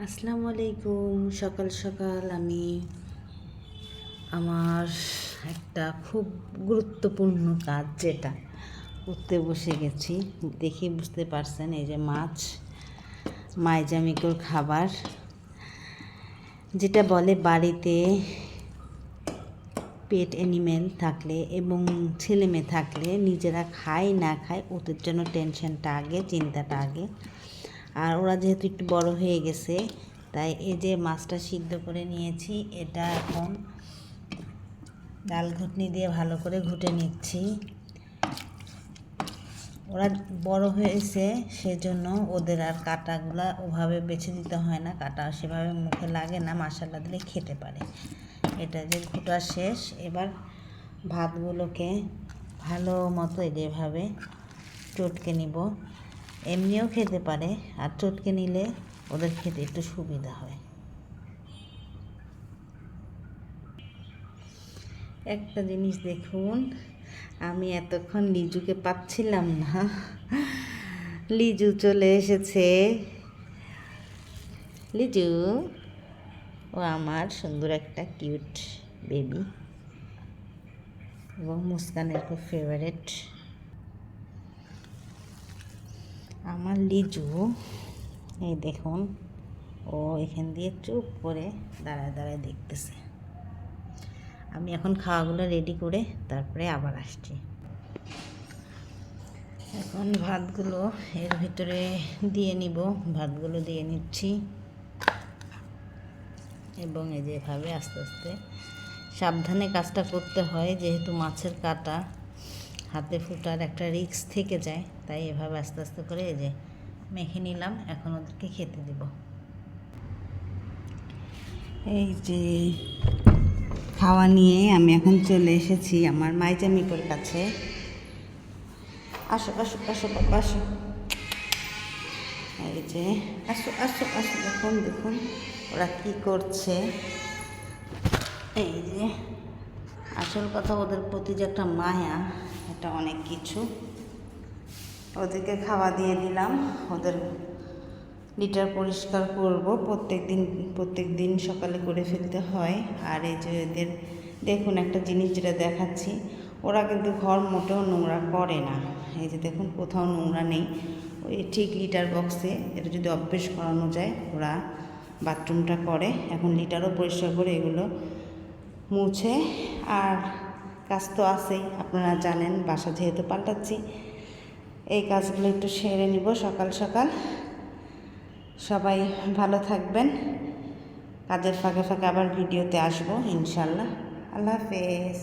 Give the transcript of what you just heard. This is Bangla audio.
আসসালামু আলাইকুম। সকাল সকাল আমি আমার একটা খুব গুরুত্বপূর্ণ কাজ যেটা করতে বসে গেছি। দেখে বুঝতে পারছেন, এই যে মাছ মাইজামিকোর খাবার, যেটা বলে বাড়িতে পেট অ্যানিমেল থাকলে এবং ছেলে মেয়ে থাকলে নিজেরা খায় না খায় ওদের জন্য টেনশনটা আগে, চিন্তাটা আগে। আর ওরা যেহেতু একটু বড় হয়ে গেছে, তাই এই যে মাছটা সিদ্ধ করে নিয়েছি, এটা এখন ডাল ঘুটনি দিয়ে ভালো করে ঘুটে নিচ্ছি। ওরা বড় হয়েছে সেজন্য ওদের আর কাঁটাগুলা ওভাবে বেছে দিতে হয় না, কাঁটা সেভাবে মুখে লাগে না, মশলা দিলে খেতে পারে। এটা যে ঘুটা শেষ, এবার ভাতগুলোকে ভালো মতো এভাবে চটকে নিব। এমনিও খেতে পারে, আর চটকে নিলে ওদের খেতে একটু সুবিধা হয়। একটা জিনিস দেখুন, আমি এতক্ষণ লিজুকে পাচ্ছিলাম না, লিজু চলে এসেছে। লিজু, ও আমার সুন্দর একটা কিউট বেবি এবং মুস্কানের খুব ফেভারিট। আমার লিজু, এই দেখুন, ও এখান দিয়ে চুপ করে দাঁড়ায় দাঁড়ায় দেখতেছে। আমি এখন খাওয়াগুলো রেডি করে তারপরে আবার আসছি। এখন ভাতগুলো এর ভিতরে দিয়ে নিব, ভাতগুলো দিয়ে নিচ্ছি এবং এই যেভাবে আস্তে আস্তে সাবধানে কাজটা করতে হয়, যেহেতু মাছের কাঁটা, হাতে ফুটার একটা রিস্ক থেকে যায়, তাই এভাবে আস্তে আস্তে করে এই যে মেখে নিলাম। এখন ওদেরকে খেতে দেব। এই যে খাওয়া নিয়ে আমি এখন চলে এসেছি আমার মাইজামিকোর কাছে। আসো আসো আসো বাবা আসো। এই যে আসো আসো আসো, দেখুন দেখুন ওরা কী করছে। এই যে আসল কথা, ওদের প্রতি যে একটা মায়া, এটা অনেক কিছু। ওদেরকে খাওয়া দিয়ে দিলাম, ওদের লিটার পরিষ্কার করব প্রত্যেক দিন সকালে করে ফেলতে হয়। আর এই যে এদের দেখুন একটা জিনিস যেটা দেখাচ্ছি, ওরা কিন্তু ঘর মোটেও নোংরা করে না। এই যে দেখুন কোথাও নোংরা নেই, ওই ঠিক লিটার বক্সে এটা যদি অভ্যেস করানো যায় ওরা বাথরুমটা করে। এখন লিটারও পরিষ্কার করে এগুলো মুছে, আর কাজ তো আছেই, আপনারা জানেন, বাসা যেহেতু পাল্টাচ্ছি, এই কাজগুলো একটু সেরে নিব সকাল সকাল। সবাই ভালো থাকবেন, কাজের ফাঁকে ফাঁকে আবার ভিডিওতে আসবো ইনশাল্লাহ। আল্লাহ হাফেজ।